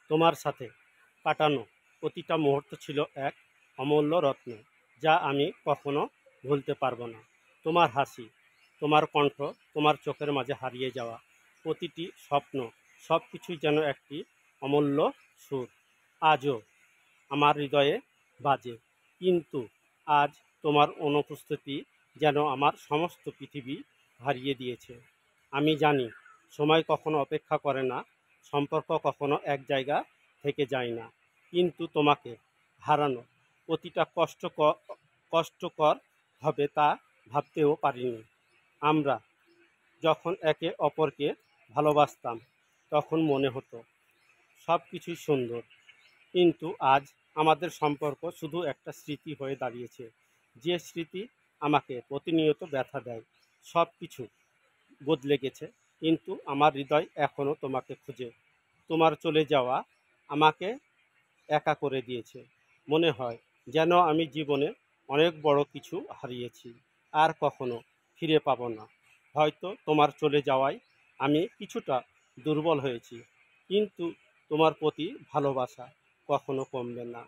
তোমার সাথে কাটানো প্রতিটা মুহূর্ত ছিল এক অমূল্য রত্ন, যা আমি কখনো ভুলতে পারবো না। তোমার হাসি, তোমার কণ্ঠ, তোমার চোখের মাঝে হারিয়ে যাওয়া প্রতিটি স্বপ্ন, সব কিছুই যেন একটি অমূল্য সুর। আজও আমার হৃদয়ে বাজে, কিন্তু আজ তোমার অনুপস্থিতি যেন আমার সমস্ত পৃথিবী হারিয়ে দিয়েছে। আমি জানি সময় কখনো অপেক্ষা করে না, সম্পর্ক কখনো এক জায়গা থেকে যায় না, কিন্তু তোমাকে হারানো প্রতিটা কষ্টকর হবে তা ভাবতেও পারিনি। আমরা যখন একে অপরকে ভালোবাসতাম তখন মনে হতো সব কিছুই সুন্দর, কিন্তু আজ আমাদের সম্পর্ক শুধু একটা স্মৃতি হয়ে দাঁড়িয়েছে, যে স্মৃতি আমাকে প্রতিনিয়ত ব্যথা দেয়। সব কিছু বদলে গেছে, কিন্তু আমার হৃদয় এখনও তোমাকে খুঁজে। তোমার চলে যাওয়া আমাকে একা করে দিয়েছে। মনে হয় যেন আমি জীবনে অনেক বড় কিছু হারিয়েছি, আর কখনো ফিরে পাবো না। হয়তো তোমার চলে যাওয়ায় আমি কিছুটা দুর্বল হয়েছি, কিন্তু তোমার প্রতি ভালোবাসা কখনো কমবে না।